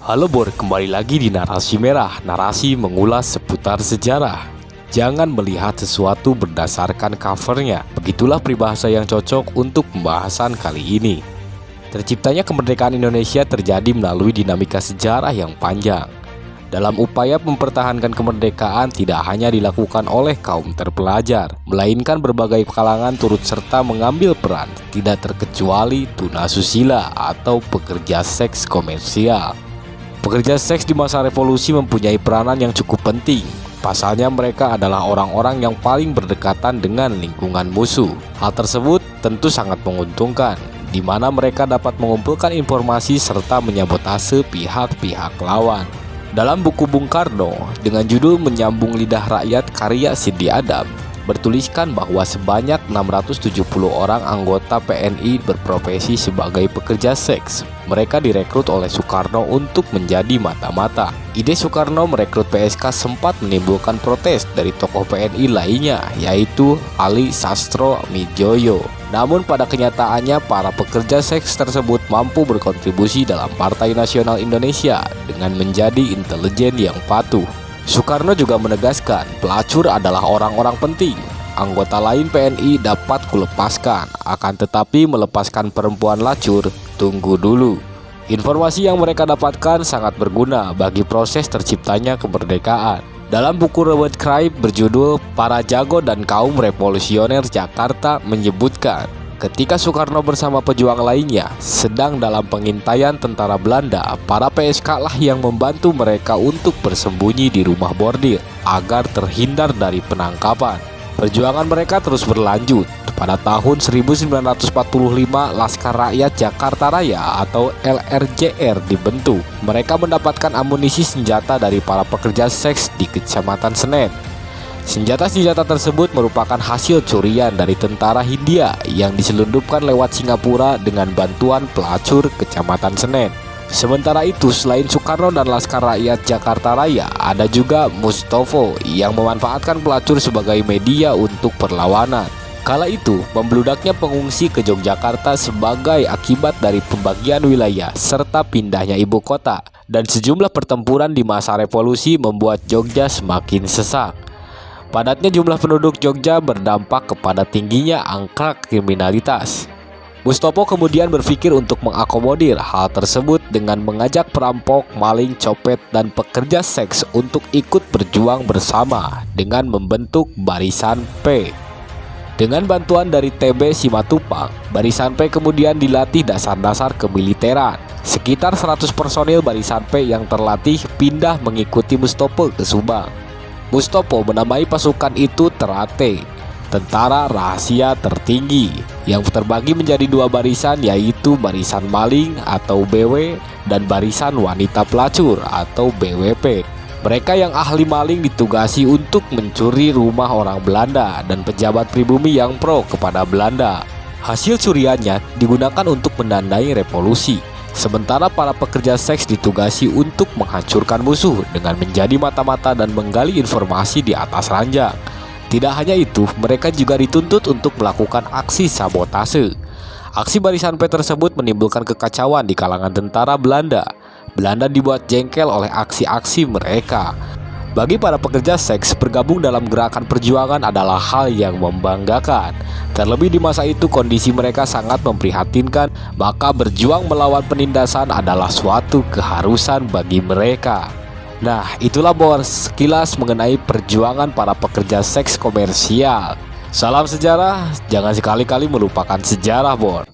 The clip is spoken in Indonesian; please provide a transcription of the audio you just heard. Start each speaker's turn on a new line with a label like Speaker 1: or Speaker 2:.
Speaker 1: Halo Bor, kembali lagi di Narasi Merah, narasi mengulas seputar sejarah. Jangan melihat sesuatu berdasarkan covernya. Begitulah peribahasa yang cocok untuk pembahasan kali ini. Terciptanya kemerdekaan Indonesia terjadi melalui dinamika sejarah yang panjang. Dalam upaya mempertahankan kemerdekaan tidak hanya dilakukan oleh kaum terpelajar, melainkan berbagai kalangan turut serta mengambil peran, tidak terkecuali tunasusila atau pekerja seks komersial. Pekerja seks di masa revolusi mempunyai peranan yang cukup penting. Pasalnya mereka adalah orang-orang yang paling berdekatan dengan lingkungan musuh. Hal tersebut tentu sangat menguntungkan, di mana mereka dapat mengumpulkan informasi serta menyabotase pihak-pihak lawan. Dalam buku Bung Karno dengan judul Menyambung Lidah Rakyat karya Cindy Adam, bertuliskan bahwa sebanyak 670 orang anggota PNI berprofesi sebagai pekerja seks. Mereka direkrut oleh Soekarno untuk menjadi mata-mata. Ide Soekarno merekrut PSK sempat menimbulkan protes dari tokoh PNI lainnya, yaitu Ali Sastro Midjoyo. Namun pada kenyataannya para pekerja seks tersebut mampu berkontribusi dalam Partai Nasional Indonesia dengan menjadi intelijen yang patuh. Soekarno juga menegaskan pelacur adalah orang-orang penting. Anggota lain PNI dapat kulepaskan, akan tetapi melepaskan perempuan lacur, tunggu dulu. Informasi yang mereka dapatkan sangat berguna bagi proses terciptanya kemerdekaan. Dalam buku Robert Craib berjudul Para Jago dan Kaum Revolusioner Jakarta menyebutkan, ketika Soekarno bersama pejuang lainnya sedang dalam pengintaian tentara Belanda, para PSK lah yang membantu mereka untuk bersembunyi di rumah bordir agar terhindar dari penangkapan. Perjuangan mereka terus berlanjut. Pada tahun 1945, Laskar Rakyat Jakarta Raya atau LRJR dibentuk. Mereka mendapatkan amunisi senjata dari para pekerja seks di Kecamatan Senen. Senjata-senjata tersebut merupakan hasil curian dari tentara Hindia yang diselundupkan lewat Singapura dengan bantuan pelacur Kecamatan Senen. Sementara itu, selain Soekarno dan Laskar Rakyat Jakarta Raya, ada juga Mustopo yang memanfaatkan pelacur sebagai media untuk perlawanan. Kala itu, membludaknya pengungsi ke Yogyakarta sebagai akibat dari pembagian wilayah serta pindahnya ibu kota, dan sejumlah pertempuran di masa revolusi membuat Jogja semakin sesak. Padatnya jumlah penduduk Jogja berdampak kepada tingginya angka kriminalitas. Mustopo kemudian berpikir untuk mengakomodir hal tersebut dengan mengajak perampok, maling, copet, dan pekerja seks untuk ikut berjuang bersama dengan membentuk Barisan P. Dengan bantuan dari TB Simatupang, Barisan P kemudian dilatih dasar-dasar kemiliteran. Sekitar 100 personil Barisan P yang terlatih pindah mengikuti Mustopo ke Subang. Mustopo menamai pasukan itu Terate, Tentara Rahasia Tertinggi, yang terbagi menjadi dua barisan, yaitu Barisan Maling atau BW dan Barisan Wanita Pelacur atau BWP. Mereka yang ahli maling ditugasi untuk mencuri rumah orang Belanda dan pejabat pribumi yang pro kepada Belanda. Hasil curiannya digunakan untuk mendanai revolusi. Sementara para pekerja seks ditugasi untuk menghancurkan musuh dengan menjadi mata-mata dan menggali informasi di atas ranjang. Tidak hanya itu, mereka juga dituntut untuk melakukan aksi sabotase. Aksi Barisan P tersebut menimbulkan kekacauan di kalangan tentara Belanda. Belanda dibuat jengkel oleh aksi-aksi mereka. Bagi para pekerja seks, bergabung dalam gerakan perjuangan adalah hal yang membanggakan. Terlebih di masa itu kondisi mereka sangat memprihatinkan, maka berjuang melawan penindasan adalah suatu keharusan bagi mereka. Nah, itulah Bor sekilas mengenai perjuangan para pekerja seks komersial. Salam sejarah, jangan sekali-kali melupakan sejarah Bor.